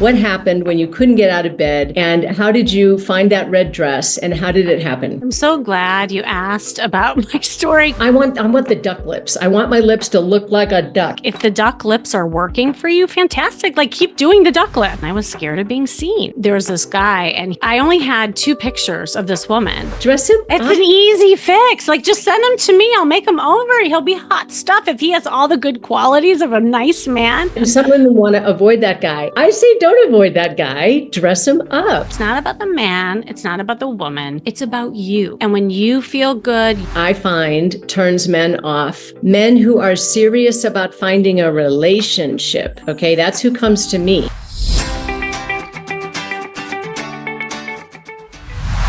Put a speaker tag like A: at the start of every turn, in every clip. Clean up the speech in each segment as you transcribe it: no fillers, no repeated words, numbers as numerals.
A: What happened when you couldn't get out of bed, and how did you find that red dress, and how did it happen?
B: I'm so glad you asked about my story.
A: I want the duck lips. I want my lips to look like a duck.
B: If the duck lips are working for you, fantastic. Like, keep doing the duck lip. I was scared of being seen. There was this guy, and I only had 2 pictures of this woman.
A: Dress him
B: It's
A: up.
B: an easy fix. Like, just send him to me. I'll make him over. He'll be hot stuff if he has all the good qualities of a nice man.
A: And some women want to avoid that guy. I say don't avoid that guy. Dress him up.
B: It's not about the man. It's not about the woman. It's about you. And when you feel good,
A: I find turns men off. Men who are serious about finding a relationship. Okay, that's who comes to me.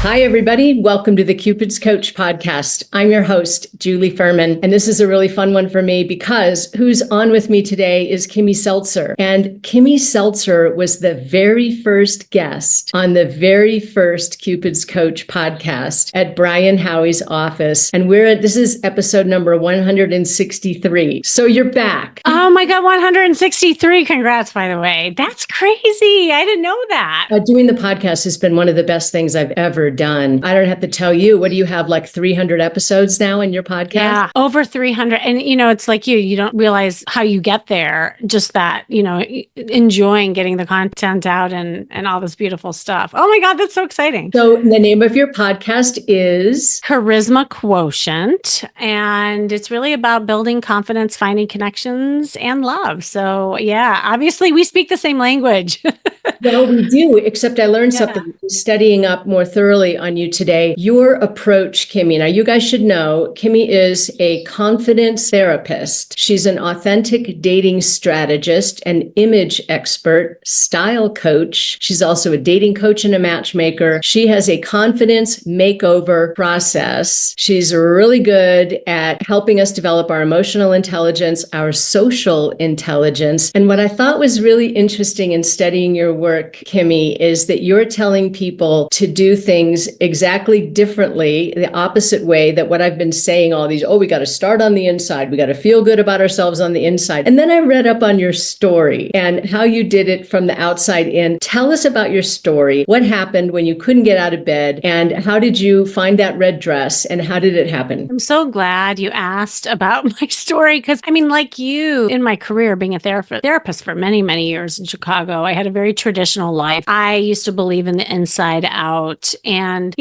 A: Hi, everybody. Welcome to the Cupid's Coach podcast. I'm your host, Julie Ferman, and this is a really fun one for me because who's on with me today is Kimmy Seltzer. And Kimmy Seltzer was the very first guest on the very first Cupid's Coach podcast at Brian Howie's office. And this is episode number 163. So you're back.
B: oh my God, 163. Congrats, by the way. That's crazy. I didn't know that.
A: Doing the podcast has been one of the best things I've ever done. I don't have to tell you. What do you have, like 300 episodes now in your podcast?
B: Yeah, over 300. And, it's like you don't realize how you get there. Just that, enjoying getting the content out and all this beautiful stuff. Oh my God, that's so exciting.
A: So the name of your podcast is
B: Charisma Quotient. And it's really about building confidence, finding connections, and love. So yeah, obviously we speak the same language.
A: Well, we do, except I learned something studying up more thoroughly on you today. Your approach, Kimmy, now you guys should know, Kimmy is a confidence therapist. She's an authentic dating strategist, an image expert, style coach. She's also a dating coach and a matchmaker. She has a confidence makeover process. She's really good at helping us develop our emotional intelligence, our social intelligence. And what I thought was really interesting in studying your work, Kimmy, is that you're telling people to do things exactly differently, the opposite way that what I've been saying all these, we got to start on the inside. We got to feel good about ourselves on the inside. And then I read up on your story and how you did it from the outside in. Tell us about your story. What happened when you couldn't get out of bed, and how did you find that red dress, and how did it happen?
B: I'm so glad you asked about my story because, like you, in my career, being a therapist for many, many years in Chicago, I had a very traditional life. I used to believe in the inside out. And,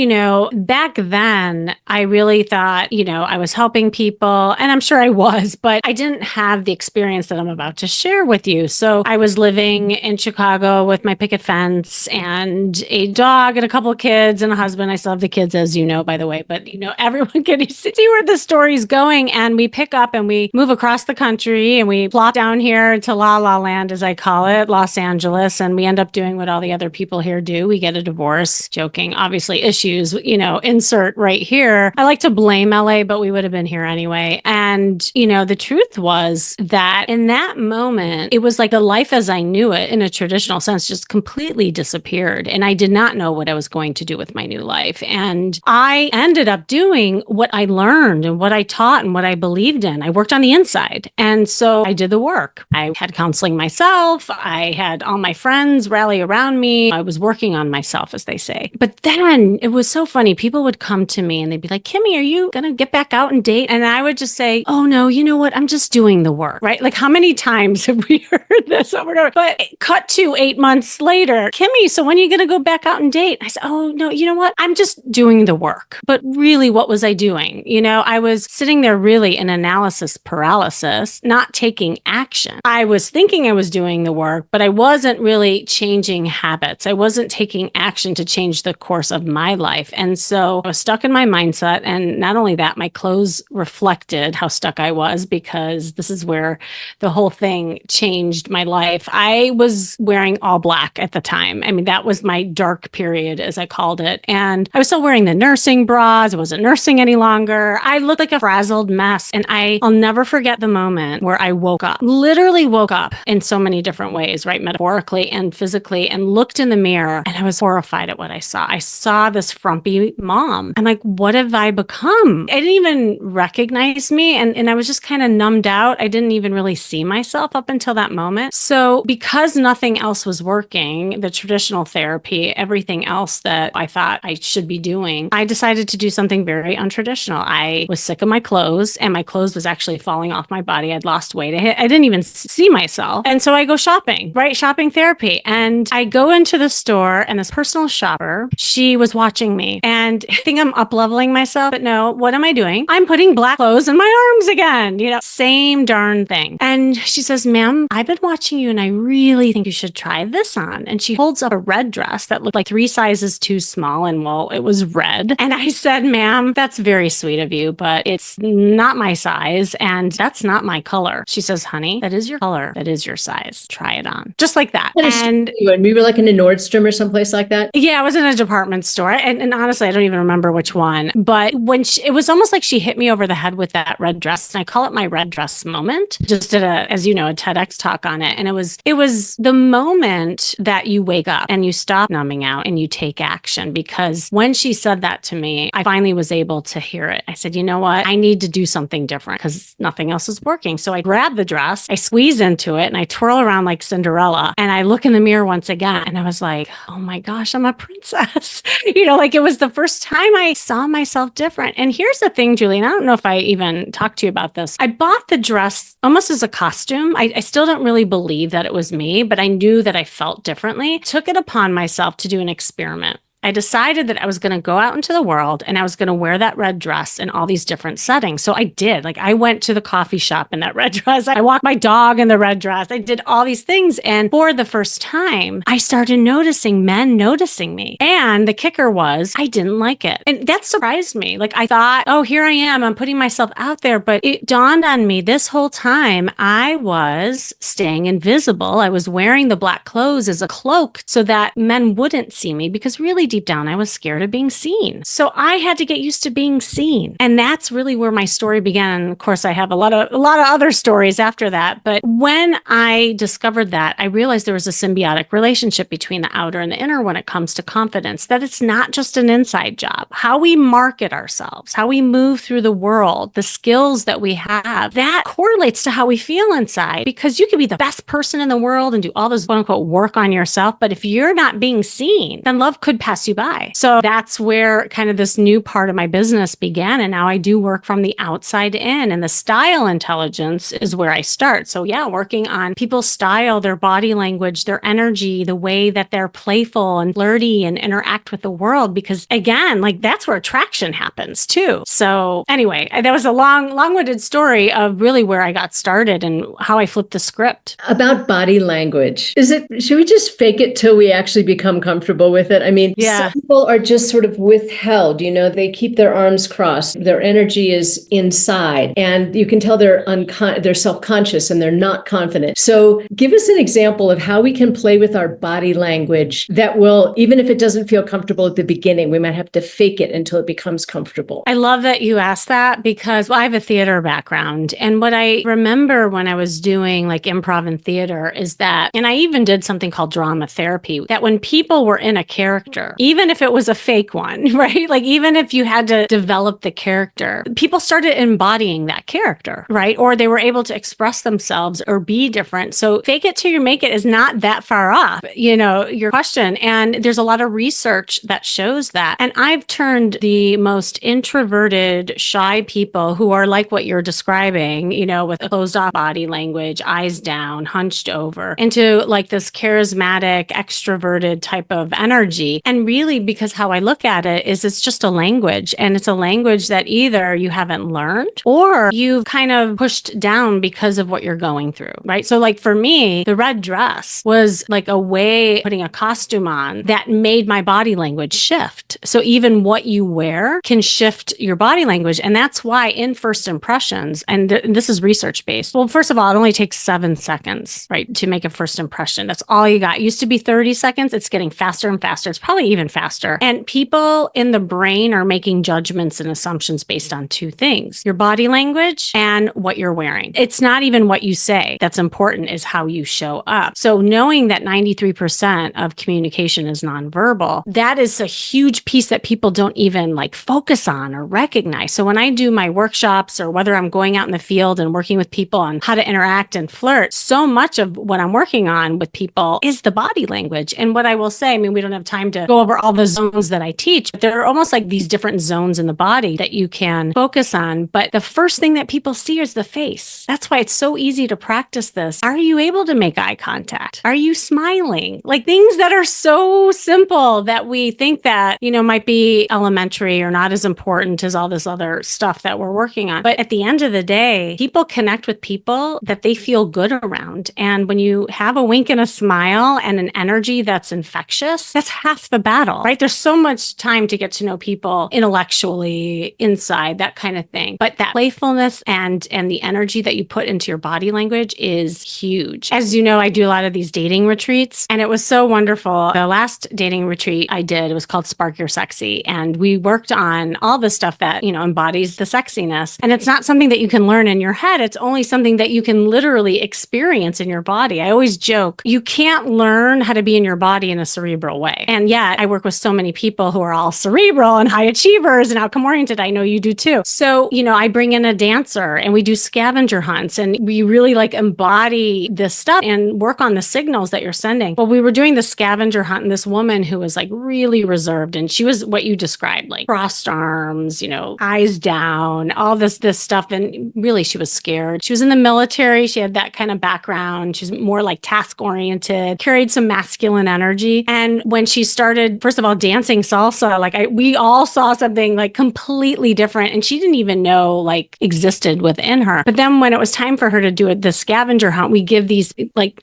B: back then, I really thought, I was helping people, and I'm sure I was, but I didn't have the experience that I'm about to share with you. So I was living in Chicago with my picket fence and a dog and a couple of kids and a husband. I still have the kids, as you know, by the way, but, everyone can see where the story's going. And we pick up and we move across the country and we plop down here to La La Land, as I call it, Los Angeles. And we end up doing what all the other people here do. We get a divorce. Joking, obviously issues, insert right here. I like to blame LA, but we would have been here anyway. And, the truth was that in that moment, it was like the life as I knew it in a traditional sense just completely disappeared. And I did not know what I was going to do with my new life. And I ended up doing what I learned and what I taught and what I believed in. I worked on the inside. And so I did the work. I had counseling myself. I had all my friends rally around me. I was working on myself, as they say. But then it was so funny. People would come to me and they'd be like, Kimmy, are you going to get back out and date? And I would just say, oh no, you know what? I'm just doing the work, right? Like, how many times have we heard this over and over? But cut to 8 months later, Kimmy, so when are you going to go back out and date? I said, oh no, you know what? I'm just doing the work. But really, what was I doing? I was sitting there really in analysis paralysis, not taking action. I was thinking I was doing the work, but I wasn't really changing habits. I wasn't taking action to change the course of my life. And so I was stuck in my mindset. And not only that, my clothes reflected how stuck I was, because this is where the whole thing changed my life. I was wearing all black at the time. That was my dark period, as I called it. And I was still wearing the nursing bras. I wasn't nursing any longer. I looked like a frazzled mess. And I'll never forget the moment where I woke up, literally woke up in so many different ways, right? Metaphorically and physically. physically and looked in the mirror, and I was horrified at what I saw. I saw this frumpy mom. I'm like, what have I become? I didn't even recognize me. And I was just kind of numbed out. I didn't even really see myself up until that moment. So because nothing else was working, the traditional therapy, everything else that I thought I should be doing, I decided to do something very untraditional. I was sick of my clothes, and my clothes was actually falling off my body. I'd lost weight. I didn't even see myself. And so I go shopping, right? Shopping therapy. And I go into the store, and this personal shopper, she was watching me, and I think I'm up leveling myself, but no, what am I doing? I'm putting black clothes in my arms again, same darn thing. And she says, ma'am, I've been watching you, and I really think you should try this on. And she holds up a red dress that looked like 3 sizes too small. And well, it was red. And I said, ma'am, that's very sweet of you, but it's not my size. And that's not my color. She says, honey, that is your color. That is your size. Try it on. Just like that.
A: And we were like in a Nordstrom or someplace like that.
B: Yeah, I was in a department store. And honestly, I don't even remember which one. But when it was almost like she hit me over the head with that red dress. And I call it my red dress moment. Just did a TEDx talk on it. And it was the moment that you wake up and you stop numbing out and you take action. Because when she said that to me, I finally was able to hear it. I said, you know what? I need to do something different because nothing else is working. So I grab the dress, I squeeze into it, and I twirl around like Cinderella. And I look in the mirror once again, and I was like, oh my gosh, I'm a princess. Like it was the first time I saw myself different. And here's the thing, Julie, and I don't know if I even talked to you about this. I bought the dress almost as a costume. I still don't really believe that it was me, but I knew that I felt differently. Took it upon myself to do an experiment. I decided that I was going to go out into the world and I was going to wear that red dress in all these different settings. So I did. Like I went to the coffee shop in that red dress. I walked my dog in the red dress. I did all these things. And for the first time, I started noticing men noticing me. And the kicker was I didn't like it. And that surprised me. Like I thought, oh, here I am. I'm putting myself out there. But it dawned on me this whole time, I was staying invisible. I was wearing the black clothes as a cloak so that men wouldn't see me because really deep down, I was scared of being seen. So I had to get used to being seen. And that's really where my story began. And of course, I have a lot of other stories after that. But when I discovered that, I realized there was a symbiotic relationship between the outer and the inner when it comes to confidence, that it's not just an inside job. How we market ourselves, how we move through the world, the skills that we have, that correlates to how we feel inside. Because you could be the best person in the world and do all this quote unquote work on yourself. But if you're not being seen, then love could pass you by. So that's where kind of this new part of my business began. And now I do work from the outside in, and the style intelligence is where I start. So yeah, working on people's style, their body language, their energy, the way that they're playful and flirty and interact with the world. Because again, like that's where attraction happens too. So anyway, that was a long-winded story of really where I got started and how I flipped the script.
A: About body language. Should we just fake it till we actually become comfortable with it? I mean,
B: yeah.
A: Some people are just sort of withheld, they keep their arms crossed. Their energy is inside, and you can tell they're self-conscious and they're not confident. So give us an example of how we can play with our body language that will, even if it doesn't feel comfortable at the beginning, we might have to fake it until it becomes comfortable.
B: I love that you asked that because I have a theater background. And what I remember when I was doing like improv and theater is that, and I even did something called drama therapy, that when people were in a character, even if it was a fake one, right? Like even if you had to develop the character, people started embodying that character, right? Or they were able to express themselves or be different. So fake it till you make it is not that far off, your question. And there's a lot of research that shows that. And I've turned the most introverted, shy people who are like what you're describing, with a closed off body language, eyes down, hunched over, into like this charismatic, extroverted type of energy. And really, because how I look at it is it's just a language, and it's a language that either you haven't learned or you've kind of pushed down because of what you're going through, right? So like for me, the red dress was like a way of putting a costume on that made my body language shift. So even what you wear can shift your body language. And that's why in first impressions, and this is research based. Well, first of all, it only takes 7 seconds, right, to make a first impression. That's all you got. It used to be 30 seconds. It's getting faster and faster. It's probably even faster. And people in the brain are making judgments and assumptions based on two things: your body language and what you're wearing. It's not even what you say that's important, is how you show up. So knowing that 93% of communication is nonverbal, that is a huge piece that people don't even like focus on or recognize. So when I do my workshops, or whether I'm going out in the field and working with people on how to interact and flirt, so much of what I'm working on with people is the body language. And what I will say, I mean, we don't have time to go over all the zones that I teach, but there are almost like these different zones in the body that you can focus on. But the first thing that people see is the face. That's why it's so easy to practice this. Are you able to make eye contact? Are you smiling? Like things that are so simple that we think that, might be elementary or not as important as all this other stuff that we're working on. But at the end of the day, people connect with people that they feel good around. And when you have a wink and a smile and an energy that's infectious, that's half the battle, right? There's so much time to get to know people intellectually, inside, that kind of thing. But that playfulness and the energy that you put into your body language is huge. As you know, I do a lot of these dating retreats, and it was so wonderful. The last dating retreat I did, it was called Spark Your Sexy. And we worked on all the stuff that, embodies the sexiness. And it's not something that you can learn in your head. It's only something that you can literally experience in your body. I always joke, you can't learn how to be in your body in a cerebral way. And yeah, I work with so many people who are all cerebral and high achievers and outcome-oriented. I know you do too. So, I bring in a dancer and we do scavenger hunts, and we really like embody this stuff and work on the signals that you're sending. Well, we were doing the scavenger hunt, and this woman who was like really reserved, and she was what you described, like crossed arms, eyes down, all this stuff. And really, she was scared. She was in the military. She had that kind of background. She was more like task oriented, carried some masculine energy. And when she started, first of all, dancing salsa, we all saw something like completely different. And she didn't even know like existed within her. But then when it was time for her to do the scavenger hunt, we give these,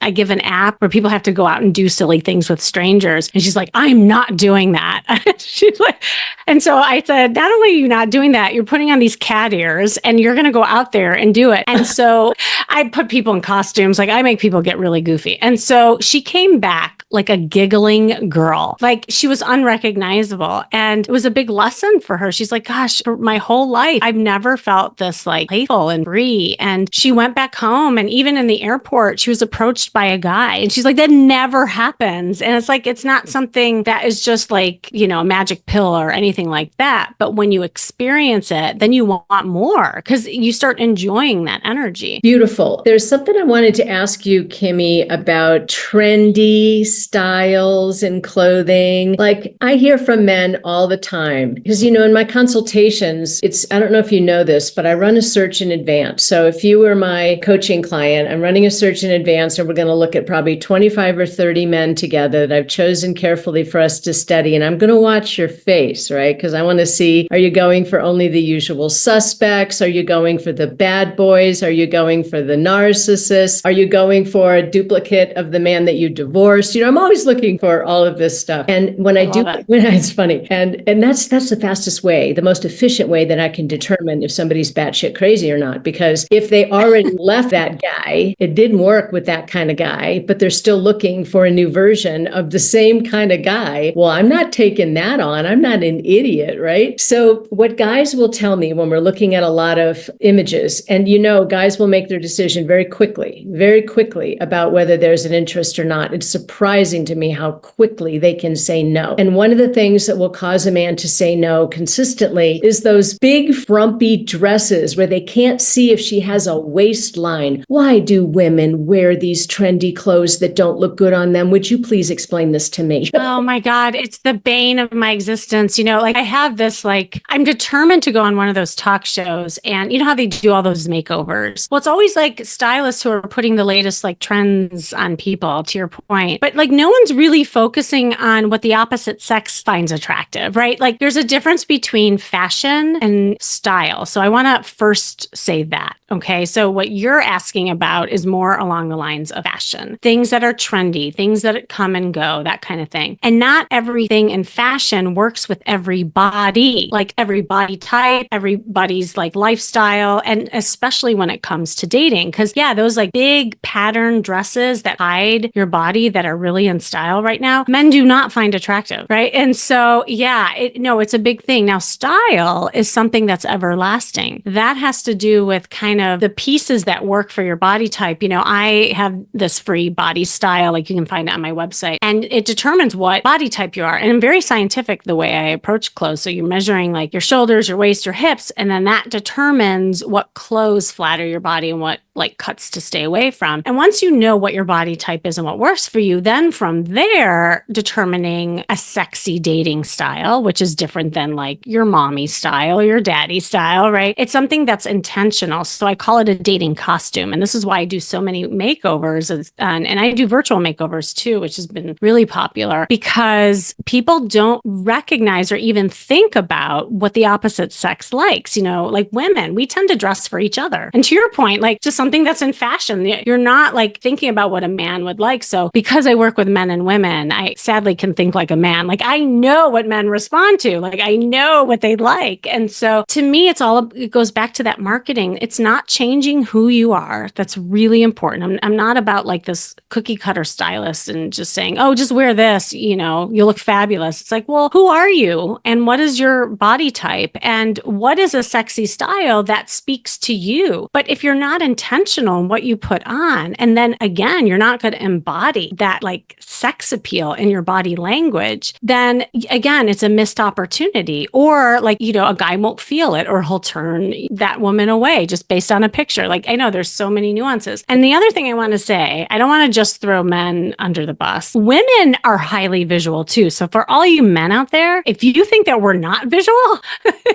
B: I give an app where people have to go out and do silly things with strangers. And she's like, I'm not doing that. She's like, and so I said, not only are you not doing that, you're putting on these cat ears and you're going to go out there and do it. And so I put people in costumes. Like I make people get really goofy. And so she came back like a giggling girl. Like she was unrecognizable. And it was a big lesson for her. She's like, gosh, for my whole life, I've never felt this like playful and free. And she went back home, and even in the airport, she was approached by a guy, and she's like, that never happens. And it's like, it's not something that is just like, a magic pill or anything like that. But when you experience it, then you want more because you start enjoying that energy.
A: Beautiful. There's something I wanted to ask you, Kimmy, about trendy styles and clothing. Like I hear from men all the time because, in my consultations, I don't know if you know this, but I run a search in advance. So if you were my coaching client, I'm running a search in advance, and we're going to look at probably 25 or 30 men together that I've chosen carefully for us to study. And I'm going to watch your face, right? Because I want to see, are you going for only the usual suspects? Are you going for the bad boys? Are you going for the narcissists? Are you going for a duplicate of the man that you divorced? I'm always looking for all of this stuff. And when it's funny. And that's the fastest way, the most efficient way that I can determine if somebody's batshit crazy or not. Because if they already left that guy, it didn't work with that kind of guy, but they're still looking for a new version of the same kind of guy. Well, I'm not taking that on. I'm not an idiot, right? So what guys will tell me when we're looking at a lot of images, and guys will make their decision very quickly about whether there's an interest or not. It's surprising to me how quickly they can say no. And one of the things that will cause a man to say no consistently is those big frumpy dresses where they can't see if she has a waistline. Why do women wear these trendy clothes that don't look good on them? Would you please explain this to me?
B: Oh my God, it's the bane of my existence. I have this, I'm determined to go on one of those talk shows, and you know how they do all those makeovers? Well, it's always like stylists who are putting the latest trends on people, to your point. But no one's really focusing on what the opposite sex finds attractive, right? There's a difference between fashion and style. So I want to first say that. Okay. So what you're asking about is more along the lines of fashion, things that are trendy, things that come and go, that kind of thing. And not everything in fashion works with everybody, like every body type, everybody's lifestyle. And especially when it comes to dating, because those big pattern dresses that hide your body that are really in style right now, men do not find attractive, right? And so, yeah, it's a big thing. Now, style is something that's everlasting. That has to do with kind of the pieces that work for your body type. I have this free body style, like you can find it on my website, and it determines what body type you are. And I'm very scientific the way I approach clothes. So you're measuring like your shoulders, your waist, your hips, and then that determines what clothes flatter your body and what like cuts to stay away from. And once you know what your body type is and what works for you, then from there, determining a sexy dating style, which is different than like your mommy style or your daddy style, right? It's something that's intentional. So I call it a dating costume. And this is why I do so many makeovers and I do virtual makeovers too, which has been really popular because people don't recognize or even think about what the opposite sex likes. Like women, we tend to dress for each other. And to your point, like just something that's in fashion, you're not like thinking about what a man would like. So because I work with men and women, I sadly can think like a man. Like I know what men respond to, like I know what they like. And so to me, it goes back to that marketing. It's not changing who you are. That's really important. I'm not about like this cookie cutter stylist and just saying, oh, just wear this, you'll look fabulous. It's like, well, who are you? And what is your body type? And what is a sexy style that speaks to you? But if you're not intentional in what you put on, and then again, you're not going to embody that like sex appeal in your body language, then again, it's a missed opportunity. Or like, a guy won't feel it or he'll turn that woman away just based on a picture. Like I know there's so many nuances. And the other thing I want to say, I don't want to just throw men under the bus. Women are highly visual too. So for all you men out there, if you think that we're not visual,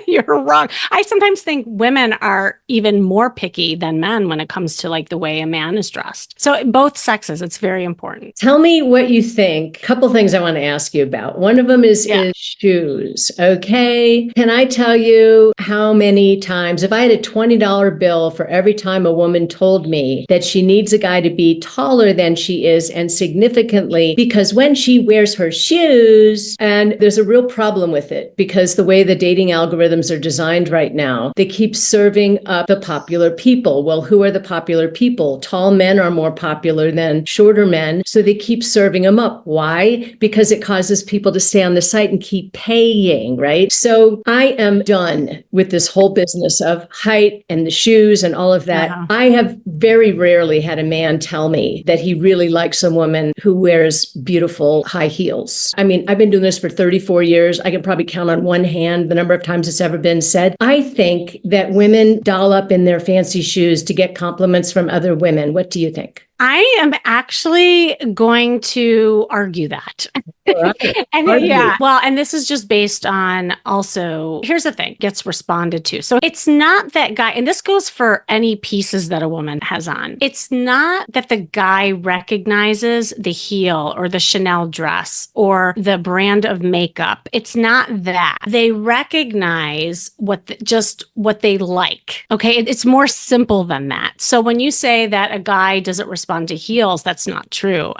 B: you're wrong. I sometimes think women are even more picky than men when it comes to like the way a man is dressed. So both sexes, it's very important.
A: Tell me what you think. A couple things I want to ask you about. One of them is shoes. Okay. Can I tell you how many times, if I had a $20 bill for every time a woman told me that she needs a guy to be taller than she is and significantly, because when she wears her shoes, and there's a real problem with it because the way the dating algorithms are designed right now, they keep serving up the popular people. Well, who are the popular people? Tall men are more popular than shorter men. So they keep serving them up. Why? Because it causes people to stay on the site and keep paying, right? So I am done with this whole business of height and the shoes and all of that.
B: Uh-huh.
A: I have very rarely had a man tell me that he really likes a woman who wears beautiful high heels. I mean, I've been doing this for 34 years. I can probably count on one hand the number of times it's ever been said. I think that women doll up in their fancy shoes to get compliments from other women. What do you think?
B: I am actually going to argue that.
A: Right.
B: And well, and this is just based on also, here's the thing, gets responded to. So it's not that guy, and this goes for any pieces that a woman has on. It's not that the guy recognizes the heel or the Chanel dress or the brand of makeup. It's not that. They recognize what they like. Okay. It's more simple than that. So when you say that a guy doesn't respond to heels, that's not true.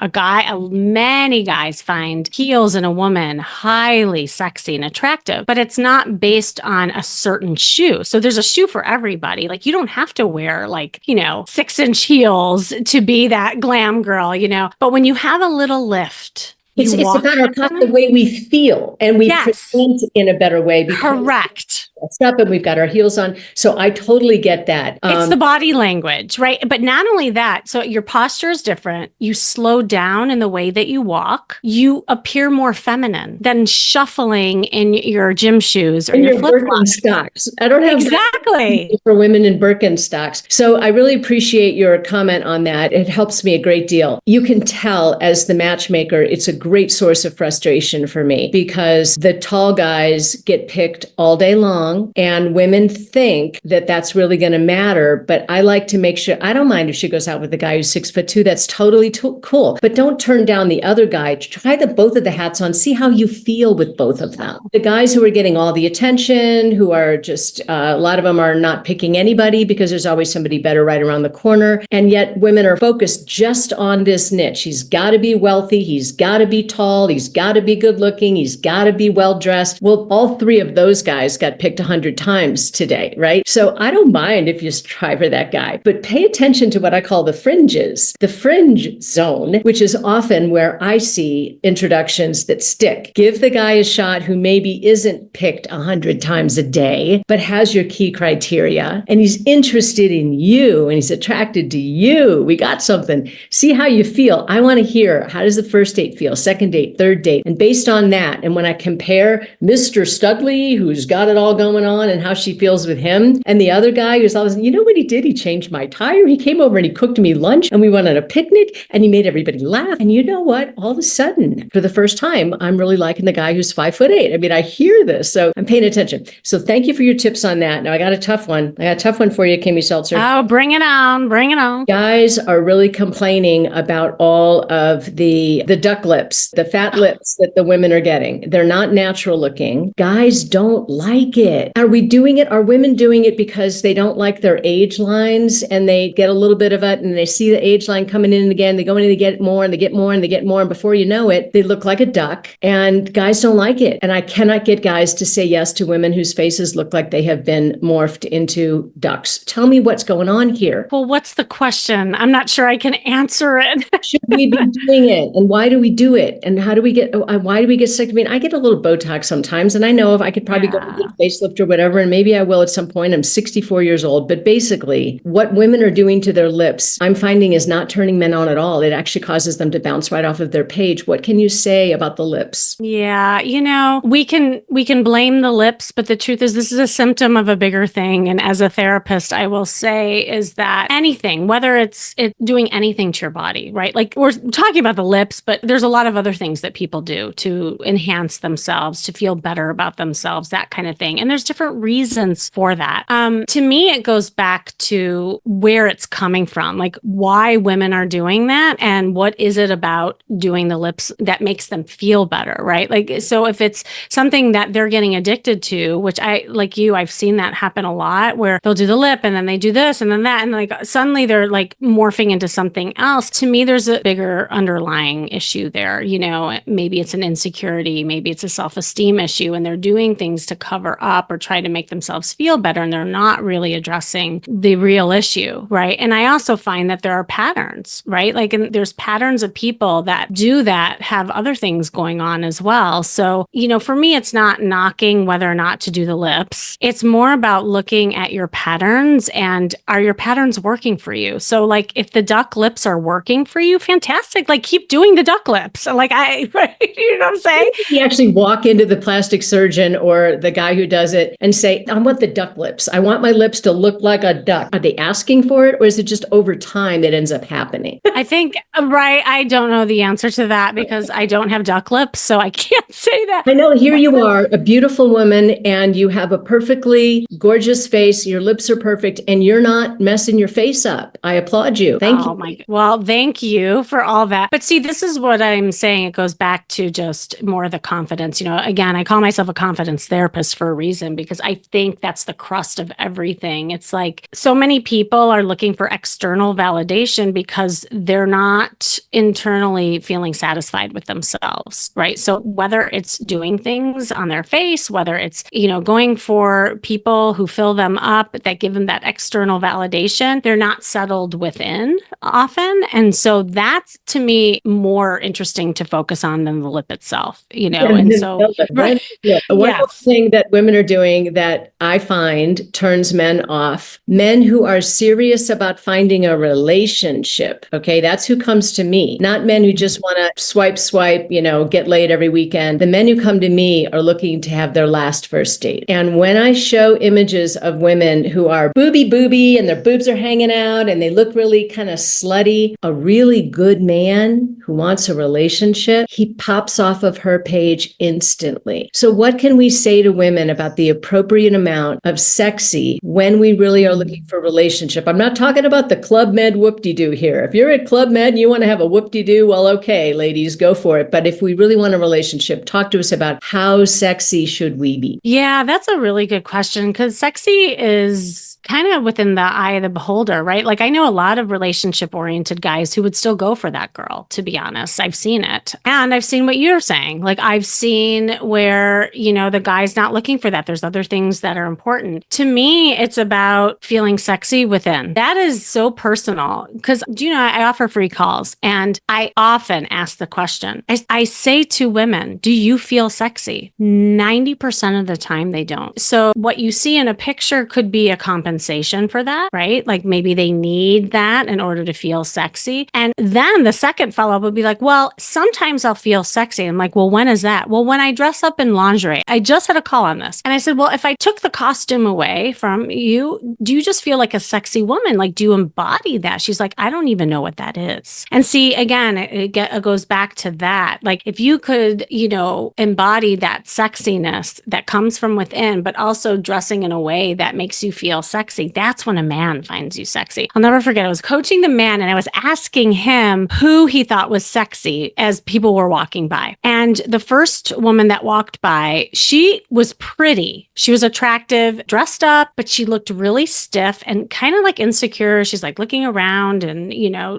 B: Many guys find heels in a woman highly sexy and attractive, but it's not based on a certain shoe. So there's a shoe for everybody. Like you don't have to wear 6-inch heels to be that glam girl, but when you have a little lift,
A: it's about the way we feel and we present in a better way.
B: Correct.
A: Up and we've got our heels on. So I totally get that.
B: It's the body language, right? But not only that, so your posture is different. You slow down in the way that you walk. You appear more feminine than shuffling in your gym shoes or your flip-flops.
A: Birkenstocks. I don't have
B: exactly
A: for women in Birkenstocks. So I really appreciate your comment on that. It helps me a great deal. You can tell as the matchmaker, it's a great source of frustration for me because the tall guys get picked all day long. And women think that that's really going to matter. But I like to make sure, I don't mind if she goes out with a guy who's 6'2". That's totally cool. But don't turn down the other guy. Try both of the hats on. See how you feel with both of them. The guys who are getting all the attention, who are just, a lot of them are not picking anybody because there's always somebody better right around the corner. And yet women are focused just on this niche. He's got to be wealthy. He's got to be tall. He's got to be good looking. He's got to be well dressed. Well, all three of those guys got picked picked 100 times today, right? So I don't mind if you try for that guy, but pay attention to what I call the fringes, the fringe zone, which is often where I see introductions that stick. Give the guy a shot who maybe isn't picked 100 times a day, but has your key criteria, and he's interested in you and he's attracted to you. We got something. See how you feel. I want to hear, how does the first date feel? Second date, third date. And based on that, and when I compare Mr. Studley, who's got it all going on and how she feels with him, and the other guy who's always, you know what he did? He changed my tire. He came over and he cooked me lunch and we went on a picnic and he made everybody laugh. And you know what? All of a sudden, for the first time, I'm really liking the guy who's 5'8". I mean, I hear this, so I'm paying attention. So thank you for your tips on that. Now I got a tough one. I got a tough one for you, Kimmy Seltzer.
B: Oh, bring it on. Bring it on.
A: Guys are really complaining about all of the duck lips, the fat lips that the women are getting. They're not natural looking. Guys don't like it. Are we doing it? Are women doing it because they don't like their age lines and they get a little bit of it and they see the age line coming in and again, they go in and they get more and they get more and they get more. And before you know it, they look like a duck and guys don't like it. And I cannot get guys to say yes to women whose faces look like they have been morphed into ducks. Tell me what's going on here.
B: Well, what's the question? I'm not sure I can answer it.
A: Should we be doing it? And why do we do it? And why do we get sick? I mean, I get a little Botox sometimes, and I know if I could probably go get a facelift or whatever, and maybe I will at some point. I'm 64 years old, but basically what women are doing to their lips, I'm finding is not turning men on at all. It actually causes them to bounce right off of their page. What can you say about the lips?
B: Yeah, we can blame the lips, but the truth is this is a symptom of a bigger thing. And as a therapist, I will say is that anything, whether it's doing anything to your body, right? Like we're talking about the lips, but there's a lot of other things that people do to enhance themselves, to feel better about themselves, that kind of thing. And there's different reasons for that. To me, it goes back to where it's coming from, like why women are doing that and what is it about doing the lips that makes them feel better, right? Like, so if it's something that they're getting addicted to, which I've seen that happen a lot where they'll do the lip and then they do this and then that, and like suddenly they're like morphing into something else. To me, there's a bigger underlying issue there. Maybe it's an insecurity, maybe it's a self-esteem issue, and they're doing things to cover up or try to make themselves feel better, and they're not really addressing the real issue, right? And I also find that there are patterns, right? Like, and there's patterns of people that do that have other things going on as well. So, for me, it's not knocking whether or not to do the lips. It's more about looking at your patterns and are your patterns working for you? So like if the duck lips are working for you, fantastic. Like keep doing the duck lips. Like you know what I'm saying?
A: You actually walk into the plastic surgeon or the guy who does it and say, I want the duck lips. I want my lips to look like a duck. Are they asking for it or is it just over time that ends up happening?
B: I think, right. I don't know the answer to that because I don't have duck lips, so I can't say that.
A: I know here you are, a beautiful woman, and you have a perfectly gorgeous face. Your lips are perfect and you're not messing your face up. I applaud you. Thank you.
B: Well, thank you for all that. But see, this is what I'm saying. It goes back to just more of the confidence. Again, I call myself a confidence therapist for a reason because I think that's the crust of everything. It's like so many people are looking for external validation because they're not internally feeling satisfied with themselves, right? So whether it's doing things on their face, whether it's, going for people who fill them up that give them that external validation, they're not settled within often. And so that's to me more interesting to focus on than the lip itself, and so
A: right. One thing that women are doing that I find turns men off, men who are serious about finding a relationship. Okay. That's who comes to me, not men who just want to swipe, get laid every weekend. The men who come to me are looking to have their last first date. And when I show images of women who are booby and their boobs are hanging out and they look really kind of slutty, a really good man who wants a relationship, he pops off of her page instantly. So what can we say to women about the appropriate amount of sexy when we really are looking for a relationship? I'm not talking about the Club Med whoop-de-doo here. If you're at Club Med and you want to have a whoop-de-doo, well, okay, ladies, go for it. But if we really want a relationship, talk to us about how sexy should we be?
B: Yeah, that's a really good question because sexy is kind of within the eye of the beholder, right? Like I know a lot of relationship oriented guys who would still go for that girl, to be honest. I've seen it. And I've seen what you're saying. Like I've seen where, the guy's not looking for that. There's other things that are important. To me, it's about feeling sexy within. That is so personal because, I offer free calls and I often ask the question. I say to women, do you feel sexy? 90% of the time they don't. So what you see in a picture could be a compensation for that, right? Like maybe they need that in order to feel sexy. And then the second follow-up would be like, well, sometimes I'll feel sexy. I'm like, well, when is that? Well, when I dress up in lingerie. I just had a call on this. And I said, well, if I took the costume away from you, do you just feel like a sexy woman? Like, do you embody that? She's like, I don't even know what that is. And see, again, it goes back to that. Like if you could, embody that sexiness that comes from within, but also dressing in a way that makes you feel sexy, that's when a man finds you sexy. I'll never forget, I was coaching the man and I was asking him who he thought was sexy as people were walking by. And the first woman that walked by, she was pretty. She was attractive, dressed up, but she looked really stiff and kind of like insecure. She's like looking around and,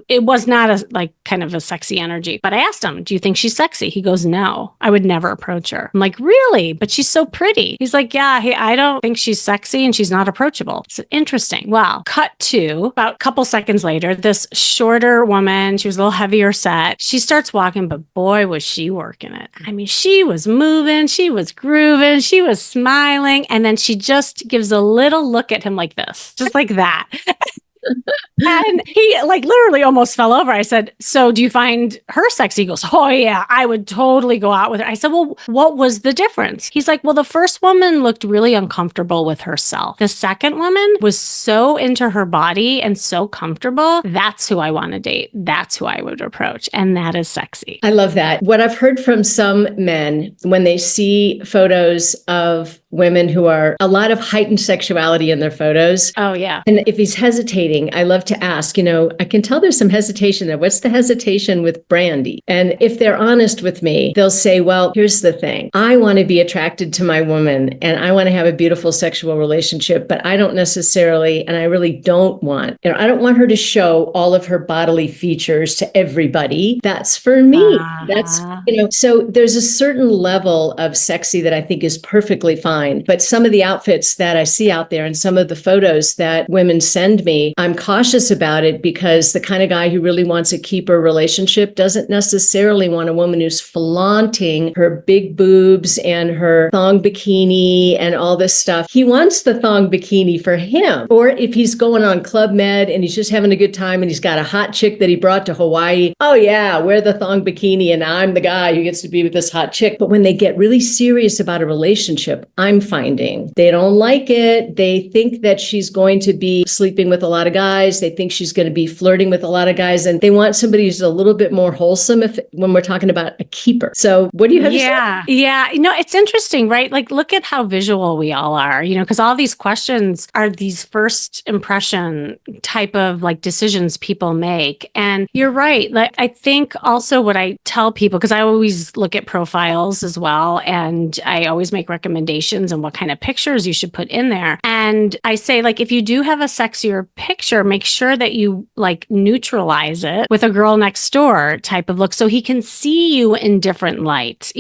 B: it was not kind of a sexy energy. But I asked him, do you think she's sexy? He goes, no, I would never approach her. I'm like, really? But she's so pretty. He's like, yeah, I don't think she's sexy and she's not approachable. It's interesting. Well, cut to about a couple seconds later, this shorter woman, she was a little heavier set. She starts walking, but boy, was she working it. I mean, she was moving, she was grooving, she was smiling. And then she just gives a little look at him like this, just like that. And he literally almost fell over. I said, so do you find her sexy? He goes, oh yeah, I would totally go out with her. I said, well, what was the difference? He's like, well, the first woman looked really uncomfortable with herself. The second woman was so into her body and so comfortable. That's who I want to date. That's who I would approach. And that is sexy.
A: I love that. What I've heard from some men when they see photos of women who are a lot of heightened sexuality in their photos.
B: Oh, yeah.
A: And if he's hesitating, I love to ask, I can tell there's some hesitation there. What's the hesitation with Brandy? And if they're honest with me, they'll say, well, here's the thing. I want to be attracted to my woman and I want to have a beautiful sexual relationship, but I don't necessarily, and I really don't want, I don't want her to show all of her bodily features to everybody. That's for me. That's, so there's a certain level of sexy that I think is perfectly fine. But some of the outfits that I see out there and some of the photos that women send me, I'm cautious about it because the kind of guy who really wants a keeper relationship doesn't necessarily want a woman who's flaunting her big boobs and her thong bikini and all this stuff. He wants the thong bikini for him. Or if he's going on Club Med and he's just having a good time and he's got a hot chick that he brought to Hawaii, oh yeah, wear the thong bikini and I'm the guy who gets to be with this hot chick. But when they get really serious about a relationship, I'm finding they don't like it. They think that she's going to be sleeping with a lot of guys. They think she's going to be flirting with a lot of guys. And they want somebody who's a little bit more wholesome when we're talking about a keeper. So what do you have to say?
B: Yeah. It's interesting, right? Like, look at how visual we all are, because all these questions are these first impression type of decisions people make. And you're right. Like, I think also what I tell people, because I always look at profiles as well, and I always make recommendations on what kind of pictures you should put in there. And I say, if you do have a sexier picture, make sure that you neutralize it with a girl next door type of look so he can see you in different light,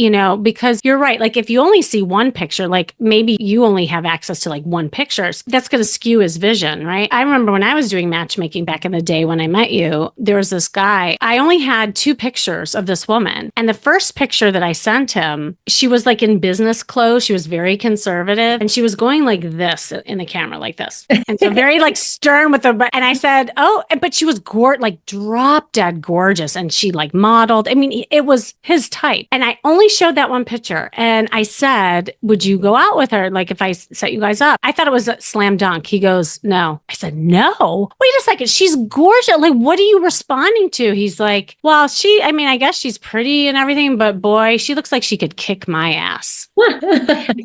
B: because you're right. If you only see one picture, maybe you only have access to one picture, that's going to skew his vision, right? I remember when I was doing matchmaking back in the day when I met you, there was this guy, I only had 2 pictures of this woman. And the first picture that I sent him, she was in business clothes. She was very conservative and she was going like this in the camera, like this. And so very stern with the, and I said, oh, but she was drop dead gorgeous. And she modeled. I mean, it was his type. And I only showed that one picture. And I said, would you go out with her? If I set you guys up? I thought it was a slam dunk. He goes, no. I said, no, wait a second. She's gorgeous. What are you responding to? He's like, well, I guess she's pretty and everything, but boy, she looks like she could kick my ass.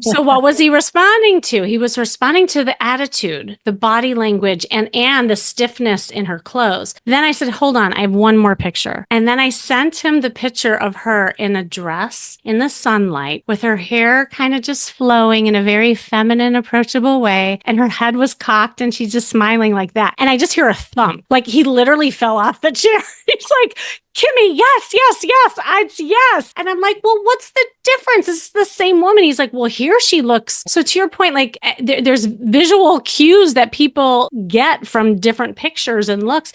B: So what was he responding to? He was responding to the attitude, the body language, and the stiffness in her clothes. Then I said, hold on, I have one more picture. And then I sent him the picture of her in a dress in the sunlight with her hair kind of just flowing in a very feminine, approachable way. And her head was cocked and she's just smiling like that. And I just hear a thump. Like he literally fell off the chair. He's like, Kimmy, yes. And I'm like, well, what's the difference? It's the same woman. He's like, well, here she looks. So to your point, like there's visual cues that people get from different pictures and looks.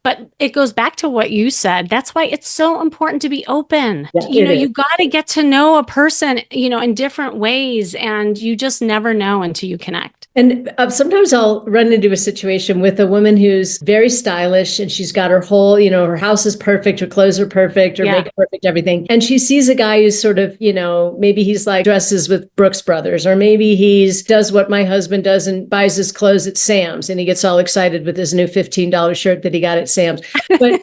B: But it goes back to what you said. That's why it's so important to be open.
A: Yeah,
B: you got to get to know a person, in different ways. And you just never know until you connect.
A: And sometimes I'll run into a situation with a woman who's very stylish and she's got her whole, her house is perfect, her clothes are perfect, her makeup perfect, everything. And she sees a guy who's sort of, maybe he's like dresses with Brooks Brothers, or maybe he's does what my husband does and buys his clothes at Sam's and he gets all excited with his new $15 shirt that he got at Sam's. But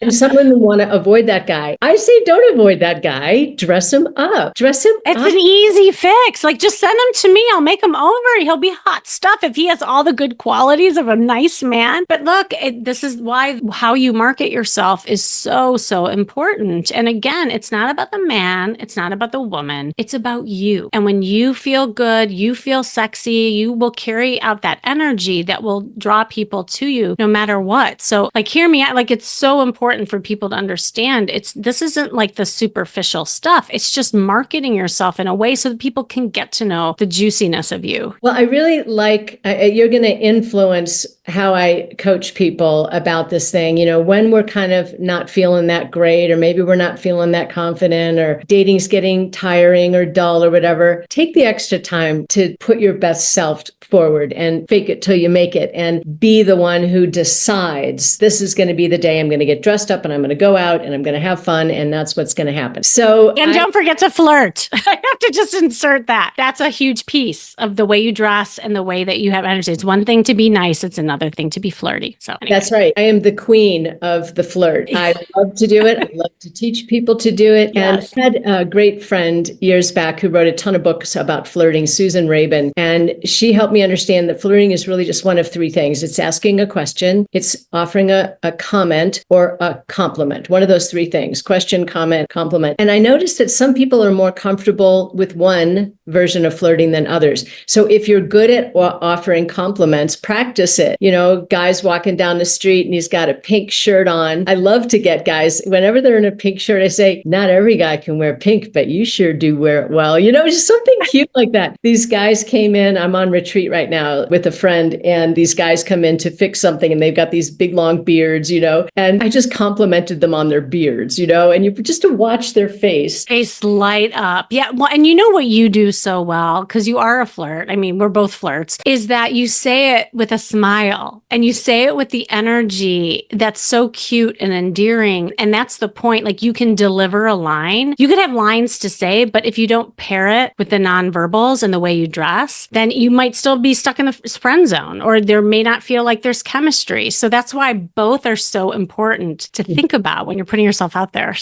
A: and some women want to avoid that guy. I say don't avoid that guy. Dress him up. It's
B: an easy fix. Like just send him to me. I'll make him over. He'll be hot stuff if he has all the good qualities of a nice man. But look, this is why how you market yourself is so, so important. And again, it's not about the man. It's not about the woman. It's about you. And when you feel good, you feel sexy, you will carry out that energy that will draw people to you no matter what. So like, hear me out. Like it's so important for people to understand this isn't like the superficial stuff. It's just marketing yourself in a way so that people can get to know the juiciness of you.
A: Well, I really like, you're going to influence how I coach people about this thing. When we're kind of not feeling that great, or maybe we're not feeling that confident, or dating's getting tiring or dull or whatever, take the extra time to put your best self forward and fake it till you make it, and be the one who decides this is going to be the day I'm going to get dressed up and I'm going to go out and I'm going to have fun, and that's what's going to happen.
B: And don't forget to flirt. I have to just insert that. That's a huge piece of the way you dress and the way that you have energy. It's one thing to be nice. It's another thing to be flirty. So anyway.
A: That's right. I am the queen of the flirt. I love to do it. I love to teach people to do it.
B: Yes.
A: And I had a great friend years back who wrote a ton of books about flirting, Susan Rabin. And she helped me understand that flirting is really just one of three things. It's asking a question, it's offering a comment, or a compliment. One of those three things: question, comment, compliment. And I noticed that some people are more comfortable with one version of flirting than others. So if you're good at offering compliments, practice it. Guys walking down the street and he's got a pink shirt on. I love to get guys, whenever they're in a pink shirt, I say, not every guy can wear pink, but you sure do wear it well. Just something cute like that. These guys came in, I'm on retreat right now with a friend, and these guys come in to fix something and they've got these big long beards, and I just complimented them on their beards, and you just to watch their face
B: light up. Yeah. Well, and you know what you do so well, because you are a flirt. I mean, we're both flirts, is that you say it with a smile and you say it with the energy that's so cute and endearing. And that's the point. Like you can deliver a line. You could have lines to say, but if you don't pair it with the nonverbals and the way you dress, then you might still be stuck in the friend zone, or there may not feel like there's chemistry. So that's why both are so important to think about when you're putting yourself out there.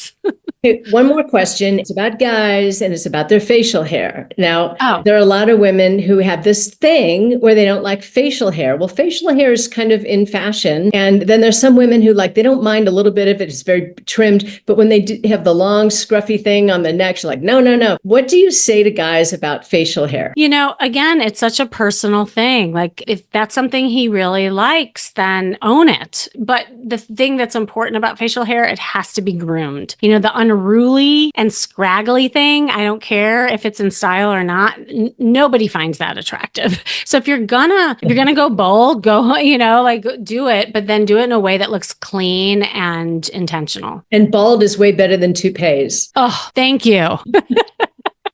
A: Okay, one more question. It's about guys and it's about their facial hair. Now, there are a lot of women who have this thing where they don't like facial hair. Well, facial hair is kind of in fashion. And then there's some women who they don't mind a little bit if it's very trimmed, but when they do have the long scruffy thing on the neck, you're like, no. What do you say to guys about facial hair?
B: Again, it's such a personal thing. Like if that's something he really likes, then own it. But the thing that's important about facial hair, it has to be groomed. The unruly and scraggly thing, I don't care if it's in style or not. Nobody finds that attractive. So if you're gonna go bold, do it, but then do it in a way that looks clean and intentional.
A: And bald is way better than toupees.
B: Oh, thank you.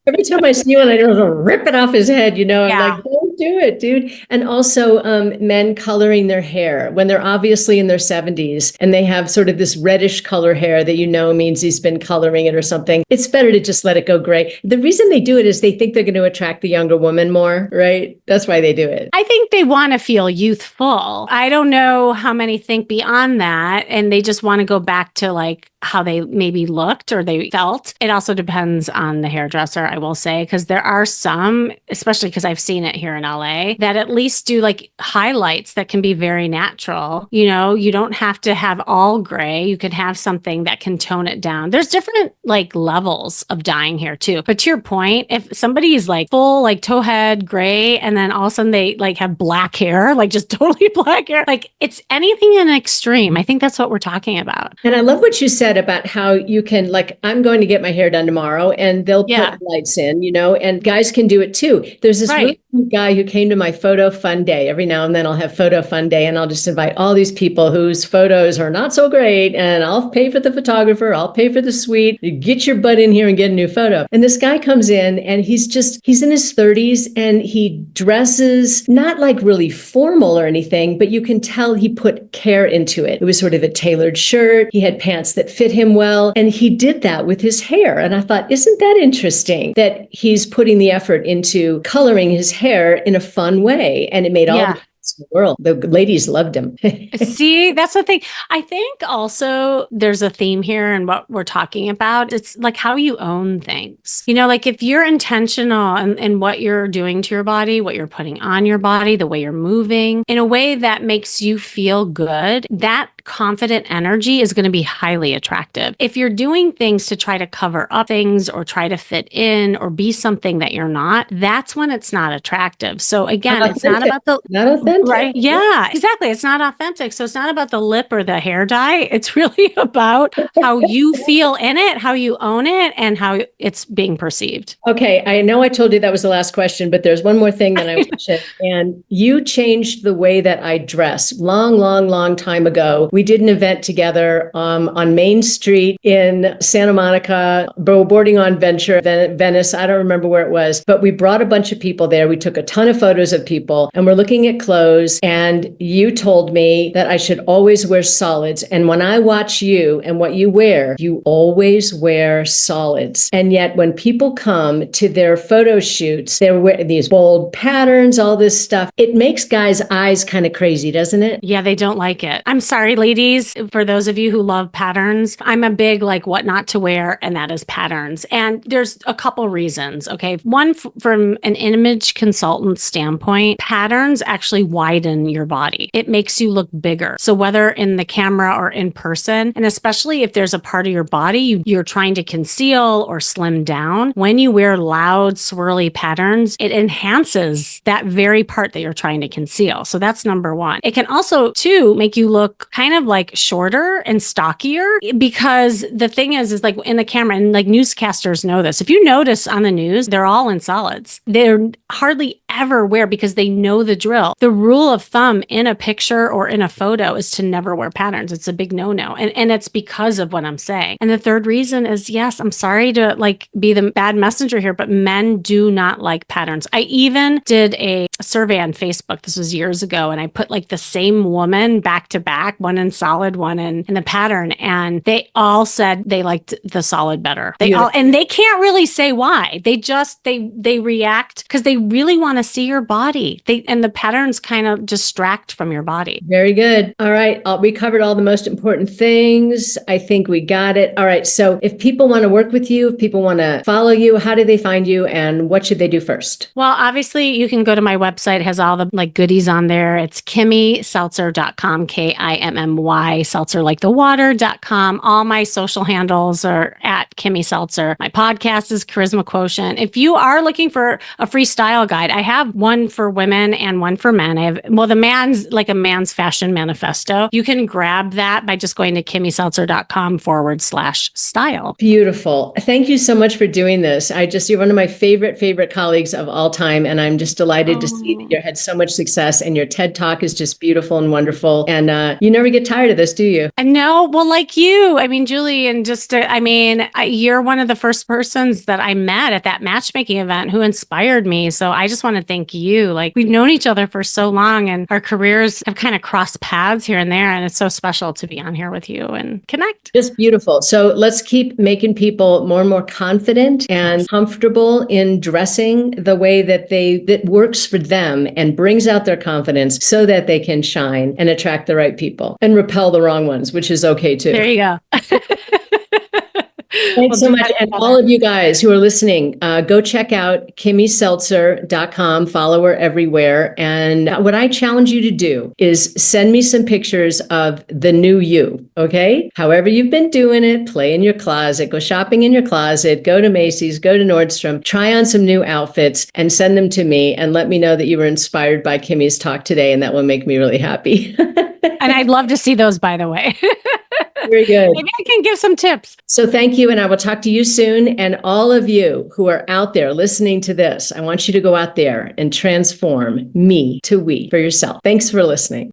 A: Every time I see one, I don't rip it off his head, I'm like, don't do it, dude. And also men coloring their hair when they're obviously in their 70s and they have sort of this reddish color hair that means he's been coloring it or something. It's better to just let it go gray. The reason they do it is they think they're going to attract the younger woman more, right? That's why they do it.
B: I think they want to feel youthful. I don't know how many think beyond that, and they just want to go back to like how they maybe looked or they felt. It also depends on the hairdresser, I will say, because there are some, especially because I've seen it here in LA, that at least do like highlights that can be very natural. You know, you don't have to have all gray. You could have something that can tone it down. There's different like levels of dyeing hair too. But to your point, if somebody is like full, like towhead gray, and then all of a sudden they like have black hair, like just totally black hair, like it's anything in extreme. I think that's what we're talking about.
A: And I love what you said about how you can, like, I'm going to get my hair done tomorrow and they'll put lights in, and guys can do it too. There's this really cute guy who came to my photo fun day. Every now and then I'll have photo fun day and I'll just invite all these people whose photos are not so great. And I'll pay for the photographer. I'll pay for the suite. You get your butt in here and get a new photo. And this guy comes in and he's in his 30s and he dresses not like really formal or anything, but you can tell he put care into it. It was sort of a tailored shirt. He had pants that fit him well. And he did that with his hair. And I thought, isn't that interesting that he's putting the effort into coloring his hair in a fun way? And it made all the difference in the world. The ladies loved him.
B: See, that's the thing. I think also there's a theme here in what we're talking about. It's like how you own things. Like if you're intentional in what you're doing to your body, what you're putting on your body, the way you're moving in a way that makes you feel good, that confident energy is going to be highly attractive. If you're doing things to try to cover up things or try to fit in or be something that you're not, that's when it's not attractive. So again, it's not about
A: not authentic.
B: Right. Yeah, exactly. It's not authentic. So it's not about the lip or the hair dye. It's really about how you feel in it, how you own it, and how it's being perceived.
A: Okay. I know I told you that was the last question, but there's one more thing that I want to share. And you changed the way that I dress long time ago. We did an event together on Main Street in Santa Monica, boarding on Venice. I don't remember where it was, but we brought a bunch of people there. We took a ton of photos of people and we're looking at clothes. And you told me that I should always wear solids. And when I watch you and what you wear, you always wear solids. And yet when people come to their photo shoots, they're wearing these bold patterns, all this stuff. It makes guys' eyes kind of crazy, doesn't it?
B: Yeah, they don't like it. I'm sorry, ladies, for those of you who love patterns. I'm a big like what not to wear, and that is patterns. And there's a couple reasons. Okay. One, from an image consultant standpoint, patterns actually widen your body. It makes you look bigger. So whether in the camera or in person, and especially if there's a part of your body you're trying to conceal or slim down, when you wear loud, swirly patterns, it enhances that very part that you're trying to conceal. So that's number one. It can also, too, make you look kind of like shorter and stockier, because the thing is like in the camera, and like newscasters know this. If you notice on the news, they're all in solids. They're hardly ever wear, because they know the drill. The rule of thumb in a picture or in a photo is to never wear patterns. It's a big no-no. And it's because of what I'm saying. And the third reason is, yes, I'm sorry to like be the bad messenger here, but men do not like patterns. I even did a survey on Facebook. This was years ago. And I put like the same woman back to back, one in solid, one in the pattern. And they all said they liked the solid better. And they can't really say why. They react because they really want to see your body. And the patterns kind of distract from your body.
A: Very good. All right. We covered all the most important things. I think we got it. All right. So if people want to work with you, if people want to follow you, how do they find you and what should they do first?
B: Well, obviously you can go to my website. It has all the like goodies on there. It's KimmySeltzer.com, KIMMY, Seltzer like the water.com. All my social handles are at Kimmy Seltzer. My podcast is Charisma Quotient. If you are looking for a free style guide, I have one for women and one for men. The man's like a man's fashion manifesto. You can grab that by just going to KimmySeltzer.com/style.
A: Beautiful. Thank you so much for doing this. You're one of my favorite colleagues of all time. And I'm just delighted to see that you had so much success and your TED Talk is just beautiful and wonderful. And you never get get tired of this, do you?
B: And no, well, like you, I mean, Julie, and you're one of the first persons that I met at that matchmaking event who inspired me. So I just want to thank you. Like, we've known each other for so long and our careers have kind of crossed paths here and there. And it's so special to be on here with you and connect.
A: Just beautiful. So let's keep making people more and more confident and comfortable in dressing the way that works for them and brings out their confidence so that they can shine and attract the right people and repel the wrong ones, which is okay too.
B: There you go.
A: Thanks so much. And all of you guys who are listening, go check out kimmyseltzer.com, follow her everywhere. And what I challenge you to do is send me some pictures of the new you, okay? However you've been doing it, play in your closet, go shopping in your closet, go to Macy's, go to Nordstrom, try on some new outfits and send them to me and let me know that you were inspired by Kimmy's talk today. And that will make me really happy.
B: And I'd love to see those, by the way.
A: Very good.
B: Maybe I can give some tips.
A: So thank you. And I will talk to you soon. And all of you who are out there listening to this, I want you to go out there and transform me to we for yourself. Thanks for listening.